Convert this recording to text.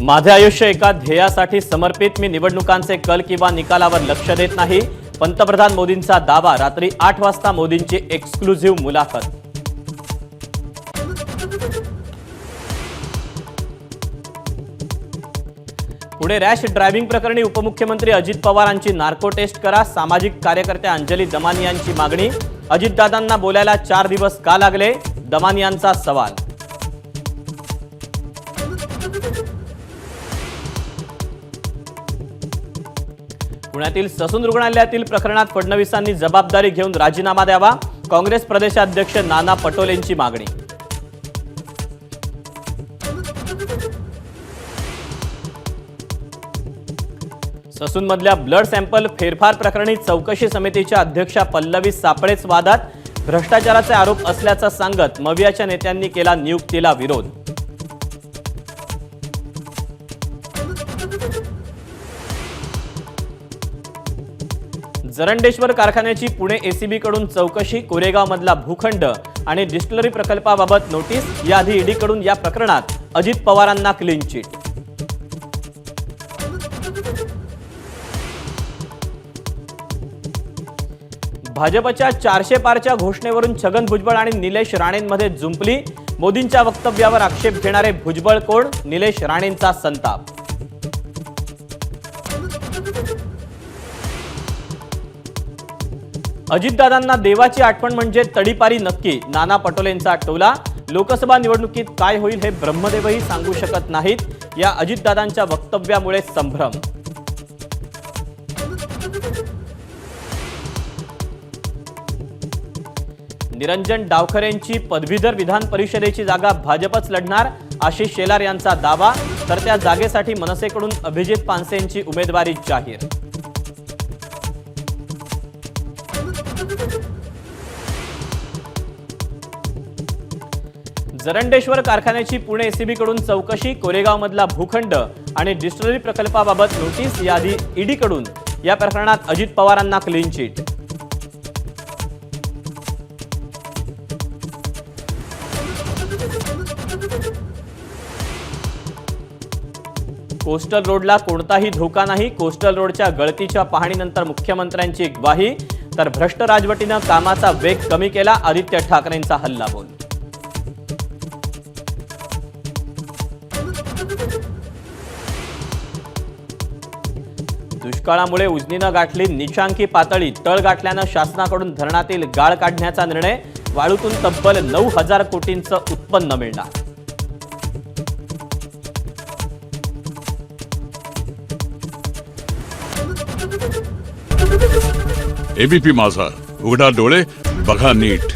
माझे आयुष्य एका ध्येयासाठी समर्पित, मी निवडणुकांचे कल किंवा निकालावर लक्ष देत नाही, पंतप्रधान मोदींचा दावा। रात्री 8 वाजता मोदींची एक्सक्लुझिव्ह मुलाखत। पुणे रॅश ड्रायव्हिंग प्रकरणी उपमुख्यमंत्री अजित पवारांची नार्को टेस्ट करा, सामाजिक कार्यकर्त्या अंजली दमानियांची मागणी। अजितदादांना बोलायला 4 दिवस का लागले, दमानियांचा सवाल। पुण्यातील ससून रुग्णालयातील प्रकरणात फडणवीसांनी जबाबदारी घेऊन राजीनामा द्यावा, काँग्रेस प्रदेशाध्यक्ष नाना पटोलेंची मागणी। ससूनमधल्या ब्लड सॅम्पल फेरफार प्रकरणी चौकशी समितीच्या अध्यक्षा पल्लवी सापळेच वादात, भ्रष्टाचाराचे आरोप असल्याचं सांगत मवियाच्या नेत्यांनी केला नियुक्तीला विरोध। जरंडेश्वर कारखान्याची पुणे एसीबी कडून चौकशी, कोरेगावमधला भूखंड आणि डिस्टिलरी प्रकल्पाबाबत नोटीस। याआधी ईडी कडून या प्रकरणात अजित पवारांना क्लीन चिट। भाजपच्या 400 पारच्या घोषणेवरून छगन भुजबळ आणि निलेश राणेंमध्ये जुंपली, मोदींच्या वक्तव्यावर आक्षेप घेणारे भुजबळ कोण, निलेश राणेंचा संताप। अजितदादांना देवाची आठवण म्हणजे तडीपारी नक्की, नाना पटोलेंचा टोला। लोकसभा निवडणुकीत काय होईल हे ब्रह्मदेवही सांगू शकत नाहीत, या अजितदादांच्या वक्तव्यामुळे संभ्रम। निरंजन डावखरेंची पदवीधर विधान परिषदेची जागा भाजपच लढणार, आशिष शेलार यांचा दावा। तर त्या जागेसाठी मनसेकडून अभिजित पानसेंची उमेदवारी जाहीर। जरंडेश्वर कारखान्याची पुणे एसीबी कडून चौकशी, कोरेगावमधला भूखंड आणि डिस्टिलरी प्रकल्पाबाबत नोटीस। याआधी ईडी कडून या प्रकरणात अजित पवारांना क्लीन चिट। कोस्टल रोडला कोणताही धोका नाही, कोस्टल रोडच्या गळतीच्या पाहणीनंतर मुख्यमंत्र्यांची ग्वाही। तर भ्रष्ट राजवटीनं कामाचा वेग कमी केला, आदित्य ठाकरेंचा हल्लाबोल। दुष्काळामुळे उजनीनं गाठली निचांकी पातळी, तळ गाठल्यानं शासनाकडून धरणातील गाळ काढण्याचा निर्णय। वाळूतून तब्बल 9,000 कोटींचं उत्पन्न मिळणार। एबीपी माझा, उघडा डोळे बघा नीट।